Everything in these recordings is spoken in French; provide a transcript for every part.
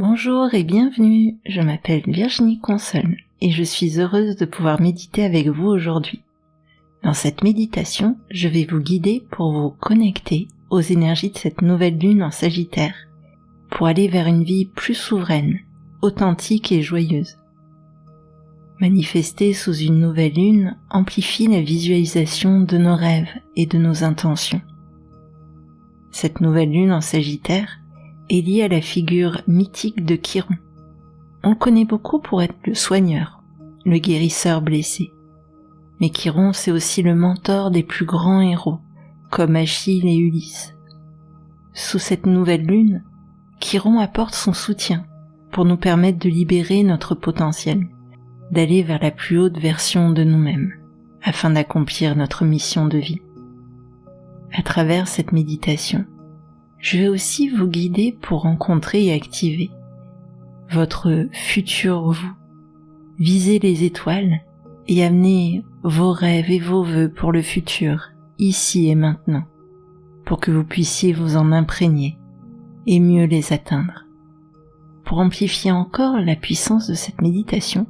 Bonjour et bienvenue, je m'appelle Virginie Consol et je suis heureuse de pouvoir méditer avec vous aujourd'hui. Dans cette méditation, je vais vous guider pour vous connecter aux énergies de cette nouvelle lune en Sagittaire, pour aller vers une vie plus souveraine, authentique et joyeuse. Manifester sous une nouvelle lune amplifie la visualisation de nos rêves et de nos intentions. Cette nouvelle lune en Sagittaire est lié à la figure mythique de Chiron. On le connaît beaucoup pour être le soigneur, le guérisseur blessé. Mais Chiron, c'est aussi le mentor des plus grands héros, comme Achille et Ulysse. Sous cette nouvelle lune, Chiron apporte son soutien pour nous permettre de libérer notre potentiel, d'aller vers la plus haute version de nous-mêmes, afin d'accomplir notre mission de vie. À travers cette méditation, je vais aussi vous guider pour rencontrer et activer votre futur vous. Visez les étoiles et amenez vos rêves et vos vœux pour le futur, ici et maintenant, pour que vous puissiez vous en imprégner et mieux les atteindre. Pour amplifier encore la puissance de cette méditation,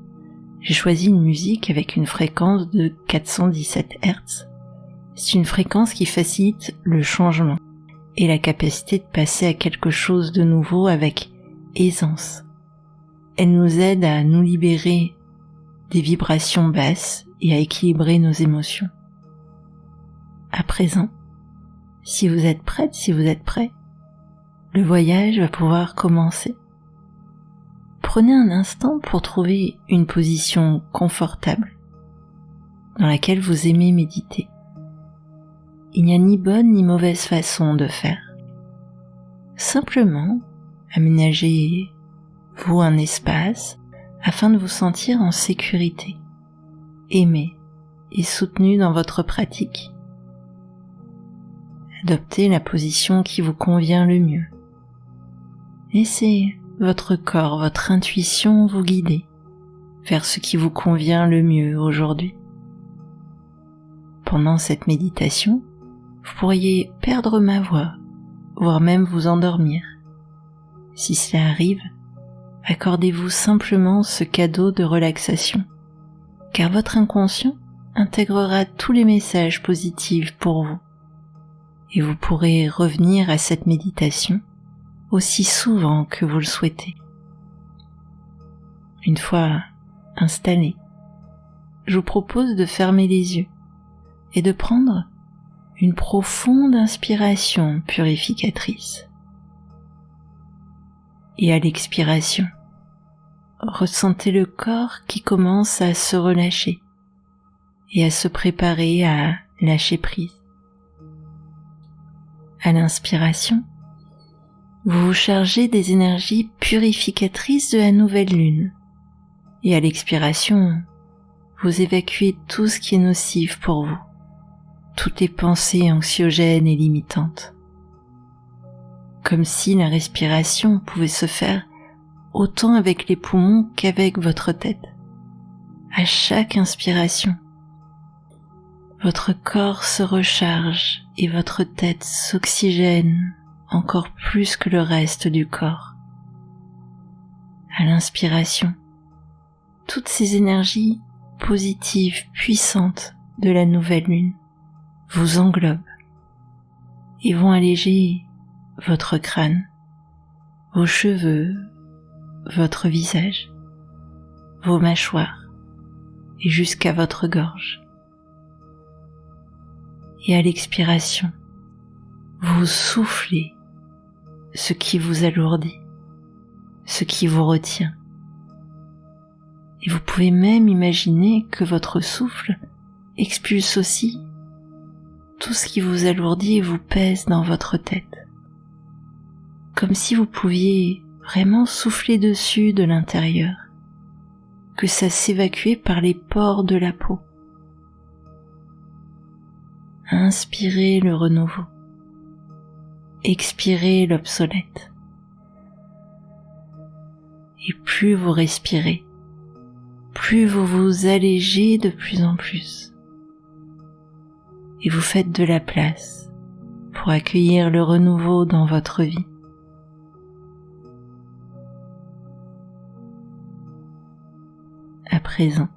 j'ai choisi une musique avec une fréquence de 417 Hz. C'est une fréquence qui facilite le changement et la capacité de passer à quelque chose de nouveau avec aisance. Elle nous aide à nous libérer des vibrations basses et à équilibrer nos émotions. À présent, si vous êtes prête, si vous êtes prêt, le voyage va pouvoir commencer. Prenez un instant pour trouver une position confortable dans laquelle vous aimez méditer. Il n'y a ni bonne ni mauvaise façon de faire. Simplement, aménagez-vous un espace afin de vous sentir en sécurité, aimé et soutenu dans votre pratique. Adoptez la position qui vous convient le mieux. Laissez votre corps, votre intuition vous guider vers ce qui vous convient le mieux aujourd'hui. Pendant cette méditation, vous pourriez perdre ma voix, voire même vous endormir. Si cela arrive, accordez-vous simplement ce cadeau de relaxation, car votre inconscient intégrera tous les messages positifs pour vous, et vous pourrez revenir à cette méditation aussi souvent que vous le souhaitez. Une fois installé, je vous propose de fermer les yeux et de prendre une profonde inspiration purificatrice. Et à l'expiration, ressentez le corps qui commence à se relâcher et à se préparer à lâcher prise. À l'inspiration, vous vous chargez des énergies purificatrices de la nouvelle lune. Et à l'expiration, vous évacuez tout ce qui est nocif pour vous, toutes les pensées anxiogènes et limitantes. Comme si la respiration pouvait se faire autant avec les poumons qu'avec votre tête. À chaque inspiration, votre corps se recharge et votre tête s'oxygène encore plus que le reste du corps. À l'inspiration, toutes ces énergies positives, puissantes de la nouvelle lune vous englobent et vont alléger votre crâne, vos cheveux, votre visage, vos mâchoires et jusqu'à votre gorge. Et à l'expiration, vous soufflez ce qui vous alourdit, ce qui vous retient. Et vous pouvez même imaginer que votre souffle expulse aussi tout ce qui vous alourdit et vous pèse dans votre tête. Comme si vous pouviez vraiment souffler dessus de l'intérieur, que ça s'évacuait par les pores de la peau. Inspirez le renouveau. Expirez l'obsolète. Et plus vous respirez, plus vous vous allégez de plus en plus. Et vous faites de la place pour accueillir le renouveau dans votre vie. à présent,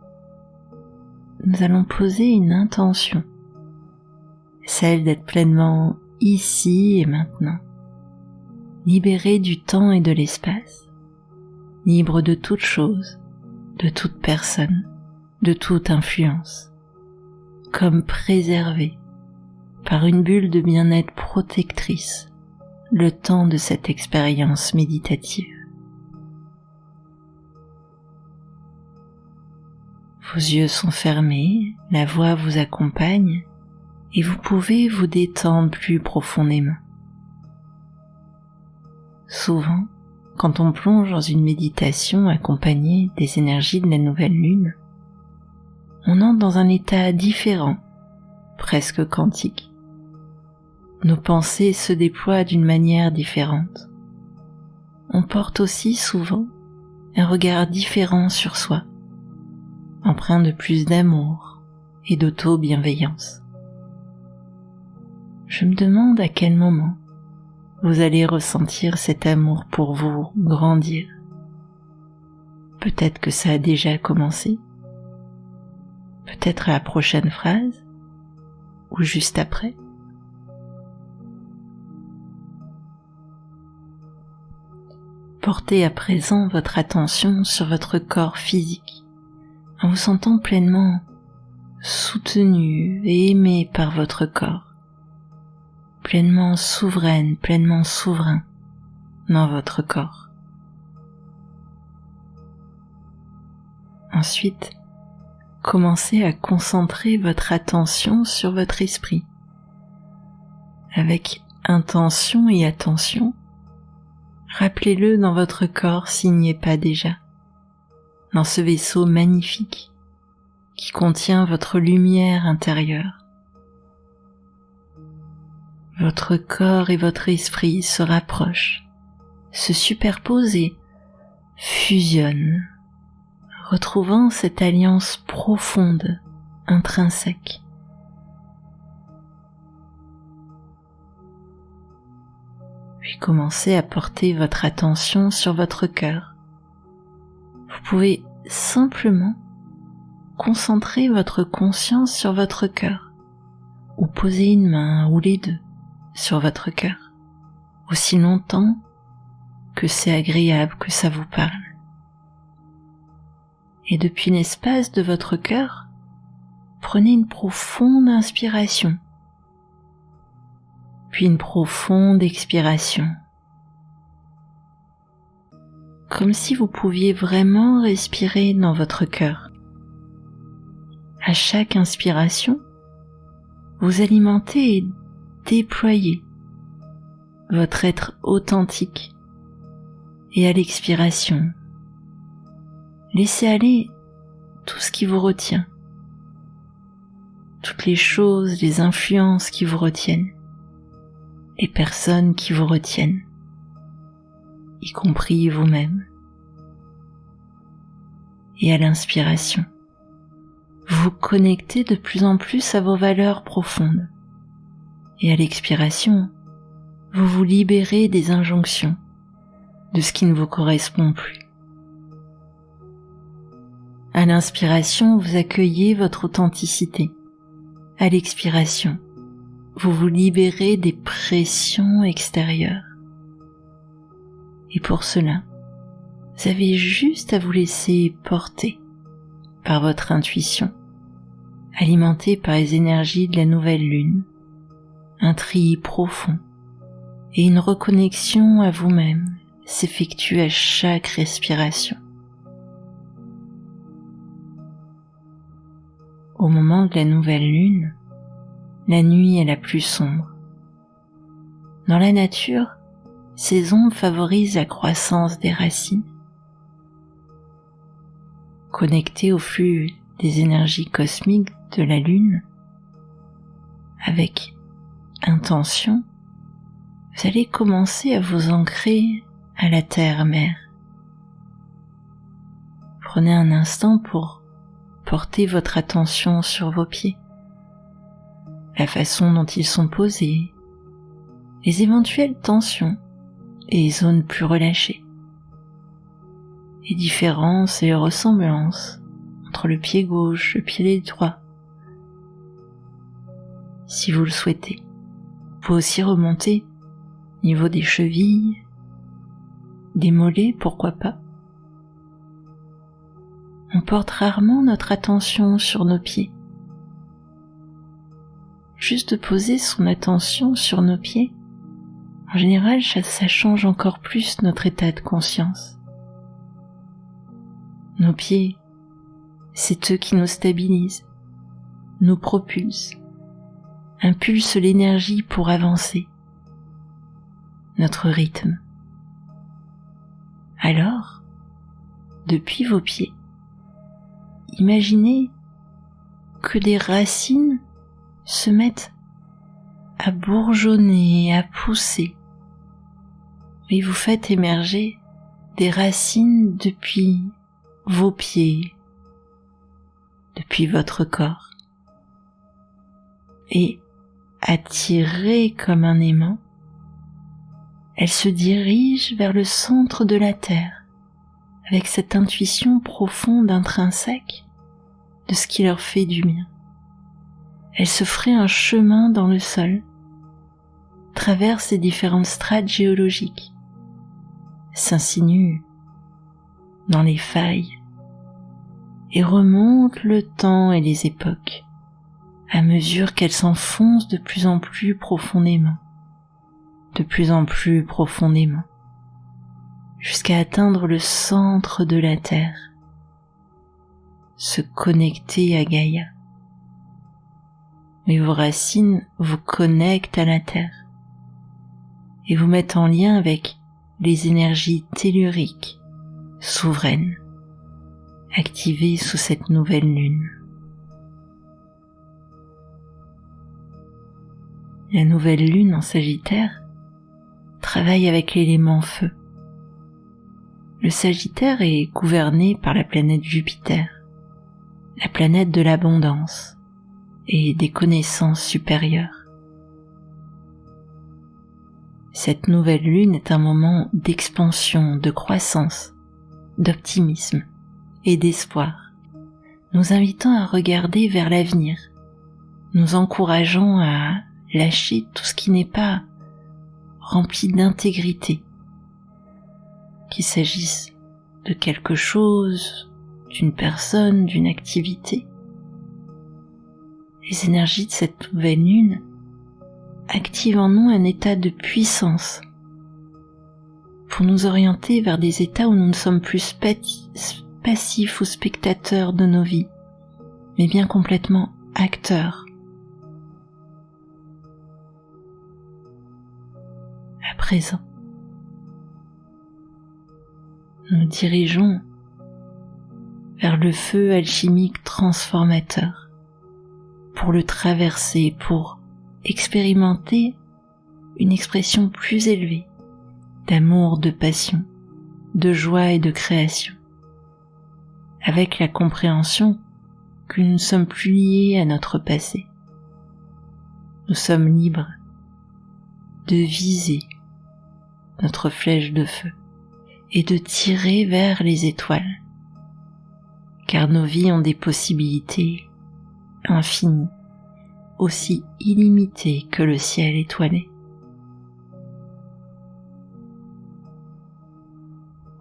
nous allons poser une intention, celle d'être pleinement ici et maintenant, libéré du temps et de l'espace, libre de toute chose, de toute personne, de toute influence, comme préservé par une bulle de bien-être protectrice le temps de cette expérience méditative. Vos yeux sont fermés, la voix vous accompagne et vous pouvez vous détendre plus profondément. Souvent, quand on plonge dans une méditation accompagnée des énergies de la nouvelle lune, on entre dans un état différent, presque quantique. Nos pensées se déploient d'une manière différente. On porte aussi souvent un regard différent sur soi, empreint de plus d'amour et d'auto-bienveillance. Je me demande à quel moment vous allez ressentir cet amour pour vous grandir. Peut-être que ça a déjà commencé, peut-être à la prochaine phrase, ou juste après. Portez à présent votre attention sur votre corps physique, en vous sentant pleinement soutenu et aimé par votre corps, pleinement souveraine, pleinement souverain dans votre corps. Ensuite, commencez à concentrer votre attention sur votre esprit. Avec intention et attention, rappelez-le dans votre corps s'il n'y est pas déjà, dans ce vaisseau magnifique qui contient votre lumière intérieure. Votre corps et votre esprit se rapprochent, se superposent et fusionnent, retrouvant cette alliance profonde, intrinsèque. Puis commencez à porter votre attention sur votre cœur. Vous pouvez simplement concentrer votre conscience sur votre cœur, ou poser une main ou les deux sur votre cœur, aussi longtemps que c'est agréable, que ça vous parle. Et depuis l'espace de votre cœur, prenez une profonde inspiration, puis une profonde expiration, comme si vous pouviez vraiment respirer dans votre cœur. À chaque inspiration, vous alimentez et déployez votre être authentique, et à l'expiration, laissez aller tout ce qui vous retient, toutes les choses, les influences qui vous retiennent, les personnes qui vous retiennent, y compris vous-même. Et à l'inspiration, vous connectez de plus en plus à vos valeurs profondes. Et à l'expiration, vous vous libérez des injonctions, de ce qui ne vous correspond plus. À l'inspiration, vous accueillez votre authenticité. À l'expiration, vous vous libérez des pressions extérieures. Et pour cela, vous avez juste à vous laisser porter par votre intuition, alimentée par les énergies de la nouvelle lune, un tri profond et une reconnexion à vous-même s'effectue à chaque respiration. Au moment de la nouvelle lune, la nuit est la plus sombre. Dans la nature, ces ombres favorisent la croissance des racines. Connectés au flux des énergies cosmiques de la lune, avec intention, vous allez commencer à vous ancrer à la terre-mère. Prenez un instant pour porter votre attention sur vos pieds, la façon dont ils sont posés, les éventuelles tensions et zones plus relâchées, les différences et les ressemblances entre le pied gauche, le pied droit. Si vous le souhaitez, vous pouvez aussi remonter au niveau des chevilles, des mollets, pourquoi pas. On porte rarement notre attention sur nos pieds. Juste de poser son attention sur nos pieds, en général, ça change encore plus notre état de conscience. Nos pieds, c'est eux qui nous stabilisent, nous propulsent, impulsent l'énergie pour avancer, notre rythme. Alors, depuis vos pieds, imaginez que des racines se mettent à bourgeonner, à pousser. Et vous faites émerger des racines depuis vos pieds, depuis votre corps. Et attirées comme un aimant, elles se dirigent vers le centre de la terre, avec cette intuition profonde intrinsèque de ce qui leur fait du bien. Elles se feraient un chemin dans le sol, traversent les différentes strates géologiques, s'insinuent dans les failles et remontent le temps et les époques à mesure qu'elles s'enfoncent de plus en plus profondément, jusqu'à atteindre le centre de la Terre, se connecter à Gaïa. Mais vos racines vous connectent à la Terre et vous mettent en lien avec les énergies telluriques, souveraines, activées sous cette nouvelle lune. La nouvelle lune en Sagittaire travaille avec l'élément feu. Le Sagittaire est gouverné par la planète Jupiter, la planète de l'abondance et des connaissances supérieures. Cette nouvelle lune est un moment d'expansion, de croissance, d'optimisme et d'espoir, nous invitant à regarder vers l'avenir, nous encourageant à lâcher tout ce qui n'est pas rempli d'intégrité, qu'il s'agisse de quelque chose, d'une personne, d'une activité. Les énergies de cette nouvelle lune activent en nous un état de puissance pour nous orienter vers des états où nous ne sommes plus passifs ou spectateurs de nos vies, mais bien complètement acteurs. À présent, nous dirigeons vers le feu alchimique transformateur pour le traverser, pour expérimenter une expression plus élevée d'amour, de passion, de joie et de création, avec la compréhension que nous ne sommes plus liés à notre passé. Nous sommes libres de viser notre flèche de feu et de tirer vers les étoiles, car nos vies ont des possibilités infinies, aussi illimitées que le ciel étoilé.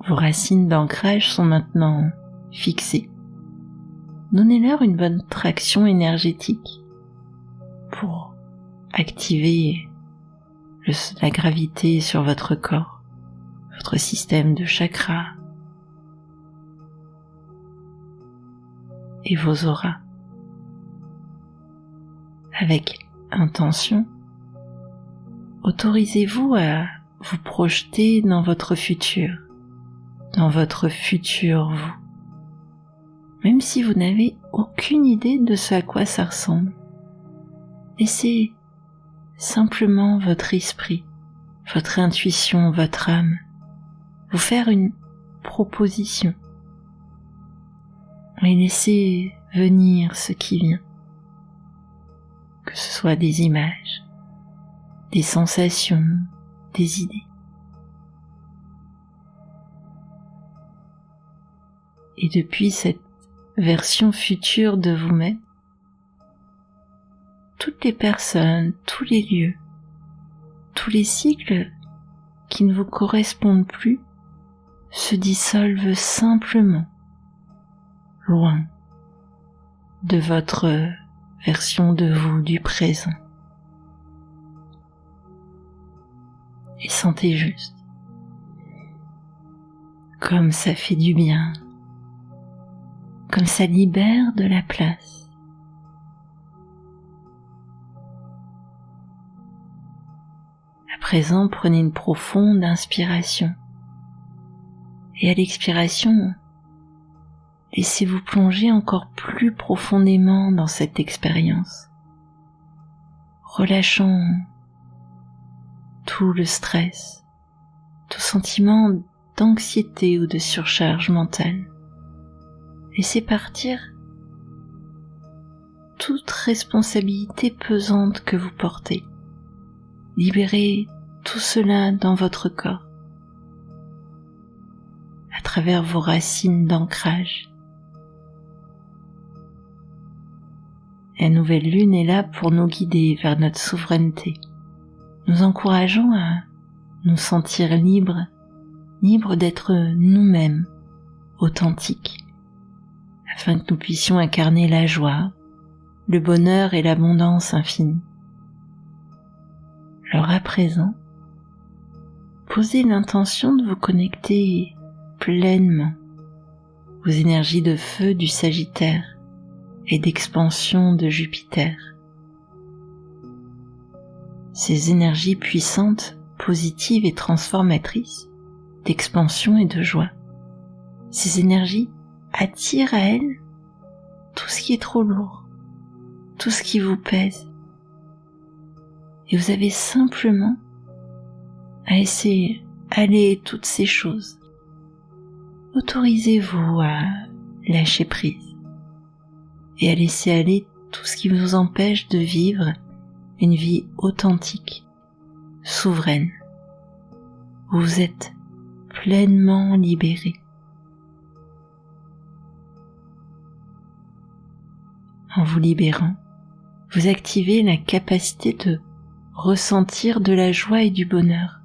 Vos racines d'ancrage sont maintenant fixées. Donnez-leur une bonne traction énergétique pour activer la gravité sur votre corps, votre système de chakras et vos auras. Avec intention, autorisez-vous à vous projeter dans votre futur vous, même si vous n'avez aucune idée de ce à quoi ça ressemble. Laissez simplement votre esprit, votre intuition, votre âme vous faire une proposition et laissez venir ce qui vient, que ce soit des images, des sensations, des idées. Et depuis cette version future de vous-même, toutes les personnes, tous les lieux, tous les cycles qui ne vous correspondent plus se dissolvent simplement, loin de votre version de vous du présent. Et sentez juste comme ça fait du bien, comme ça libère de la place. À présent, prenez une profonde inspiration et à l'expiration, laissez-vous plonger encore plus profondément dans cette expérience, relâchant tout le stress, tout sentiment d'anxiété ou de surcharge mentale. Laissez partir toute responsabilité pesante que vous portez. Libérez tout cela dans votre corps, à travers vos racines d'ancrage. La nouvelle lune est là pour nous guider vers notre souveraineté, nous encourageant à nous sentir libres d'être nous-mêmes, authentiques, afin que nous puissions incarner la joie, le bonheur et l'abondance infinie. Alors à présent, posez l'intention de vous connecter pleinement aux énergies de feu du Sagittaire et d'expansion de Jupiter. Ces énergies puissantes, positives et transformatrices, d'expansion et de joie. Ces énergies attirent à elles tout ce qui est trop lourd, tout ce qui vous pèse. Et vous avez simplement à laisser aller toutes ces choses. Autorisez-vous à lâcher prise et à laisser aller tout ce qui vous empêche de vivre une vie authentique, souveraine, où vous êtes pleinement libéré. En vous libérant, vous activez la capacité de ressentir de la joie et du bonheur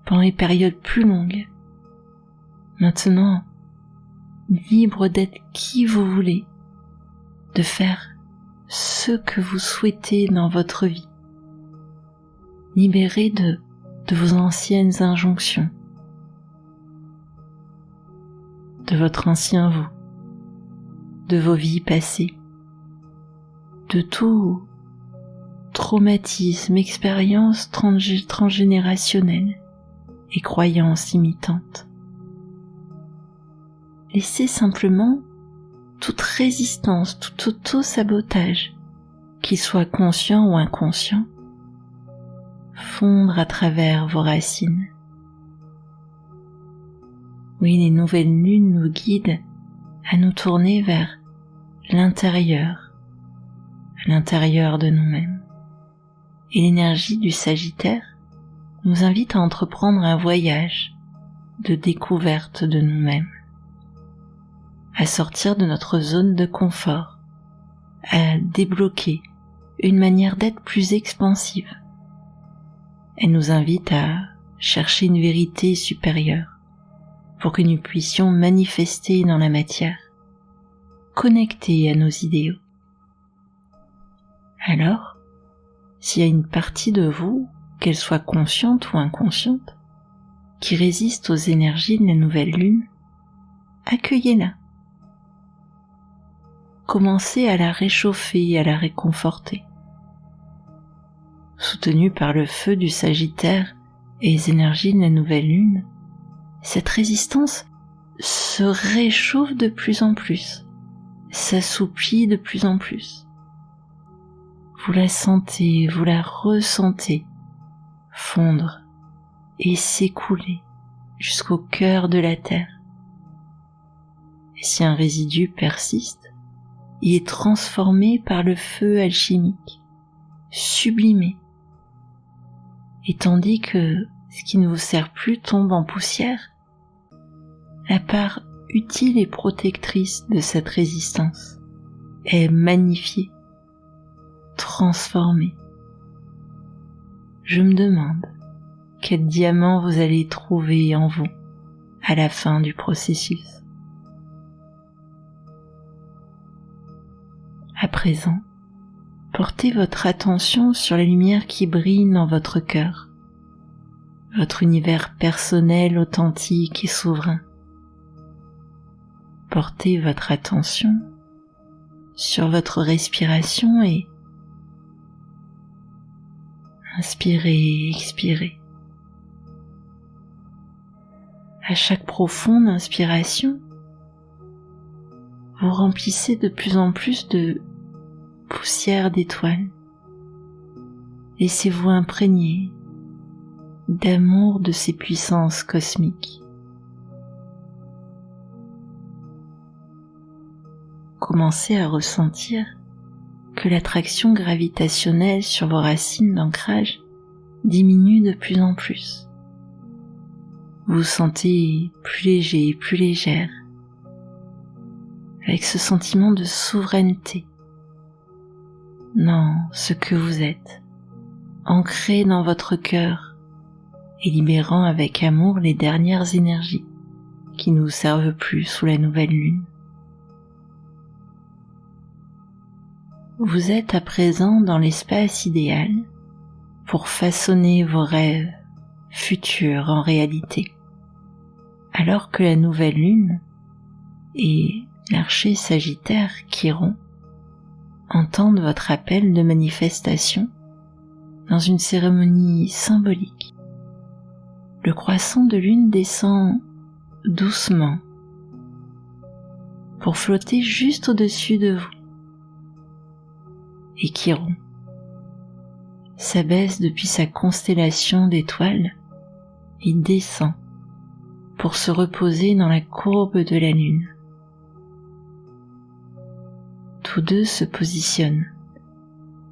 pendant les périodes plus longues. Maintenant, libre d'être qui vous voulez, de faire ce que vous souhaitez dans votre vie, libéré de vos anciennes injonctions, de votre ancien vous, de vos vies passées, de tout traumatisme, expérience transgénérationnelle et croyances imitantes. Laissez simplement toute résistance, tout auto-sabotage, qu'il soit conscient ou inconscient, fondre à travers vos racines. Oui, les nouvelles lunes nous guident à nous tourner vers l'intérieur, à l'intérieur de nous-mêmes. Et l'énergie du Sagittaire nous invite à entreprendre un voyage de découverte de nous-mêmes, à sortir de notre zone de confort, à débloquer une manière d'être plus expansive. Elle nous invite à chercher une vérité supérieure pour que nous puissions manifester dans la matière, connectés à nos idéaux. Alors, s'il y a une partie de vous, qu'elle soit consciente ou inconsciente, qui résiste aux énergies de la nouvelle lune, accueillez-la. Commencez à la réchauffer et à la réconforter. Soutenue par le feu du Sagittaire et les énergies de la nouvelle lune, cette résistance se réchauffe de plus en plus, s'assouplit de plus en plus. Vous la sentez, vous la ressentez fondre et s'écouler jusqu'au cœur de la terre. Et si un résidu persiste, il est transformé par le feu alchimique, sublimé. Et tandis que ce qui ne vous sert plus tombe en poussière, la part utile et protectrice de cette résistance est magnifiée, transformée. Je me demande quel diamant vous allez trouver en vous à la fin du processus. À présent, portez votre attention sur la lumière qui brille dans votre cœur, votre univers personnel, authentique et souverain. Portez votre attention sur votre respiration et inspirez et expirez. À chaque profonde inspiration, vous remplissez de plus en plus de poussière d'étoiles. Laissez-vous imprégner d'amour de ces puissances cosmiques. Commencez à ressentir que l'attraction gravitationnelle sur vos racines d'ancrage diminue de plus en plus. Vous vous sentez plus léger et plus légère, avec ce sentiment de souveraineté dans ce que vous êtes, ancré dans votre cœur et libérant avec amour les dernières énergies qui ne vous servent plus sous la nouvelle lune. Vous êtes à présent dans l'espace idéal pour façonner vos rêves futurs en réalité, alors que la nouvelle lune et l'archer Sagittaire Chiron entendent votre appel de manifestation dans une cérémonie symbolique. Le croissant de lune descend doucement pour flotter juste au-dessus de vous. Et Chiron s'abaisse depuis sa constellation d'étoiles et descend pour se reposer dans la courbe de la lune. Tous deux se positionnent,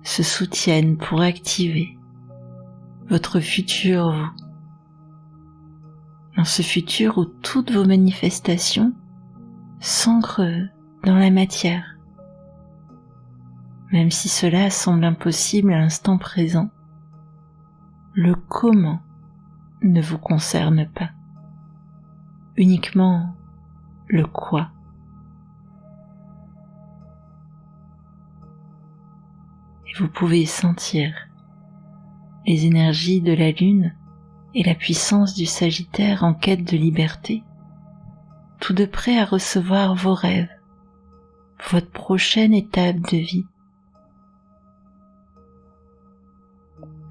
se soutiennent pour activer votre futur vous. Dans ce futur où toutes vos manifestations s'ancrent dans la matière. Même si cela semble impossible à l'instant présent, le comment ne vous concerne pas, uniquement le quoi. Et vous pouvez sentir les énergies de la lune et la puissance du Sagittaire en quête de liberté, tout de près à recevoir vos rêves, votre prochaine étape de vie.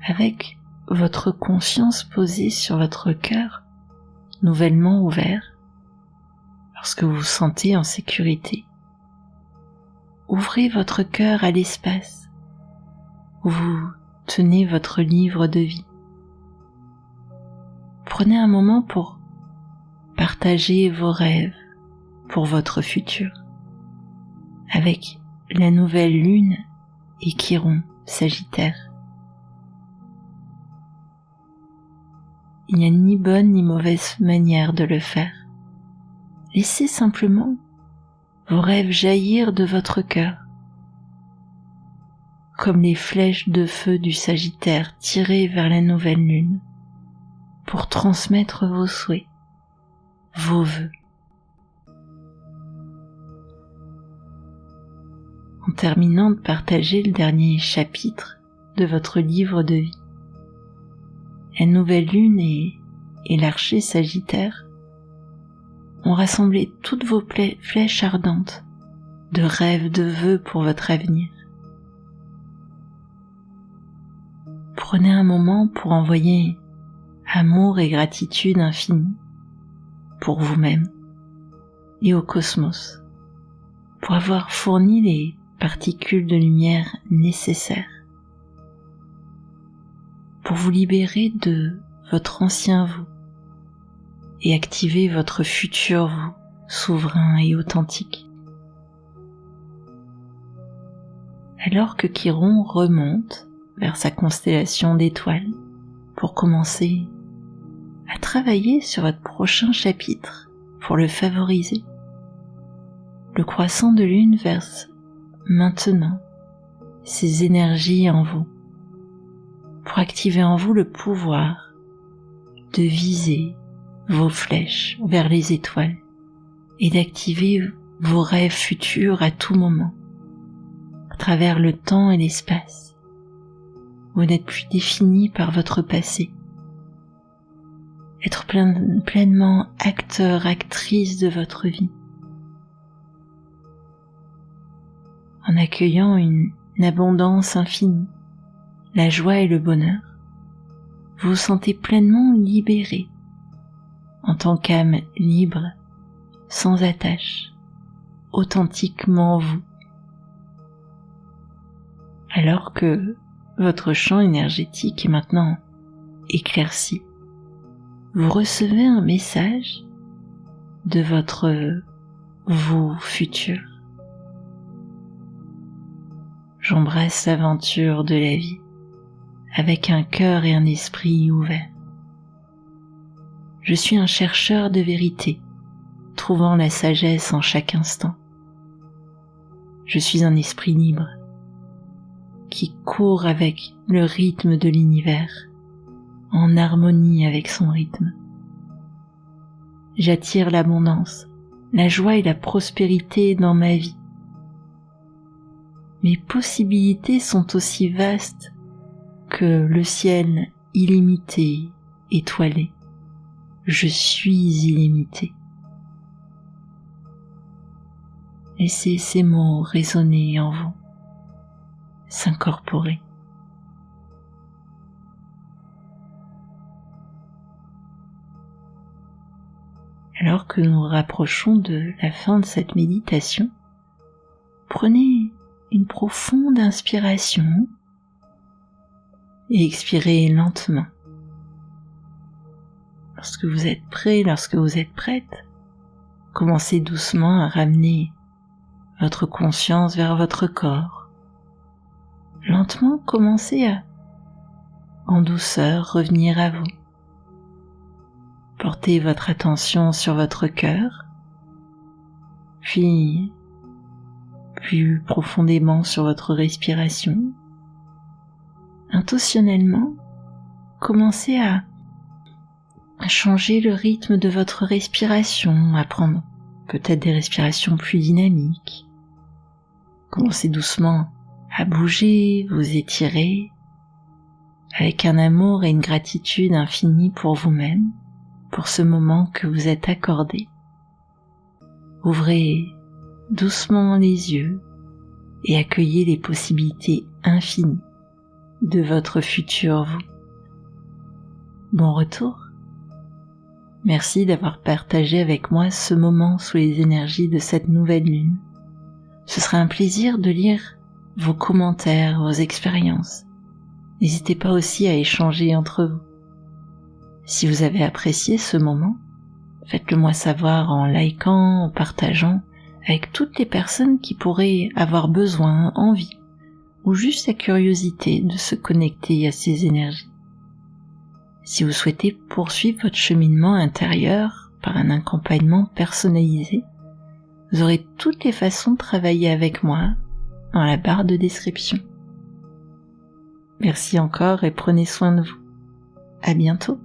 Avec votre conscience posée sur votre cœur, nouvellement ouvert, lorsque vous vous sentez en sécurité, ouvrez votre cœur à l'espace où vous tenez votre livre de vie. Prenez un moment pour partager vos rêves pour votre futur avec la nouvelle lune et Chiron Sagittaire. Il n'y a ni bonne ni mauvaise manière de le faire. Laissez simplement vos rêves jaillir de votre cœur, comme les flèches de feu du Sagittaire tirées vers la nouvelle lune, pour transmettre vos souhaits, vos vœux. En terminant de partager le dernier chapitre de votre livre de vie, la nouvelle lune et l'archer Sagittaire ont rassemblé toutes vos flèches ardentes de rêves, de vœux pour votre avenir. Prenez un moment pour envoyer amour et gratitude infinie pour vous-même et au cosmos, pour avoir fourni les particules de lumière nécessaires pour vous libérer de votre ancien vous et activer votre futur vous souverain et authentique. Alors que Chiron remonte vers sa constellation d'étoiles pour commencer à travailler sur votre prochain chapitre pour le favoriser, le croissant de lune verse maintenant ses énergies en vous pour activer en vous le pouvoir de viser vos flèches vers les étoiles et d'activer vos rêves futurs à tout moment, à travers le temps et l'espace. Vous n'êtes plus défini par votre passé. Être pleinement acteur, actrice de votre vie. En accueillant une abondance infinie, la joie et le bonheur, vous vous sentez pleinement libéré, en tant qu'âme libre, sans attache, authentiquement vous. Alors que votre champ énergétique est maintenant éclairci, vous recevez un message de votre vous futur. J'embrasse l'aventure de la vie avec un cœur et un esprit ouverts. Je suis un chercheur de vérité, trouvant la sagesse en chaque instant. Je suis un esprit libre qui court avec le rythme de l'univers, en harmonie avec son rythme. J'attire l'abondance, la joie et la prospérité dans ma vie. Mes possibilités sont aussi vastes que le ciel illimité, étoilé. Je suis illimité. Laissez ces mots résonner en vous, s'incorporer. Alors que nous nous rapprochons de la fin de cette méditation, prenez une profonde inspiration et expirez lentement. Lorsque vous êtes prêt, lorsque vous êtes prête, commencez doucement à ramener votre conscience vers votre corps. Lentement, commencez à, en douceur, revenir à vous. Portez votre attention sur votre cœur, puis plus profondément sur votre respiration. Intentionnellement, commencez à changer le rythme de votre respiration, à prendre peut-être des respirations plus dynamiques. Commencez doucement à bouger, vous étirer, avec un amour et une gratitude infinie pour vous-même, pour ce moment que vous êtes accordé. Ouvrez doucement les yeux et accueillez les possibilités infinies de votre futur vous. Bon retour. Merci d'avoir partagé avec moi ce moment sous les énergies de cette nouvelle lune. Ce sera un plaisir de lire vos commentaires, vos expériences. N'hésitez pas aussi à échanger entre vous. Si vous avez apprécié ce moment, faites-le moi savoir en likant, en partageant avec toutes les personnes qui pourraient avoir besoin, envie ou juste la curiosité de se connecter à ces énergies. Si vous souhaitez poursuivre votre cheminement intérieur par un accompagnement personnalisé, vous aurez toutes les façons de travailler avec moi dans la barre de description. Merci encore et prenez soin de vous. À bientôt.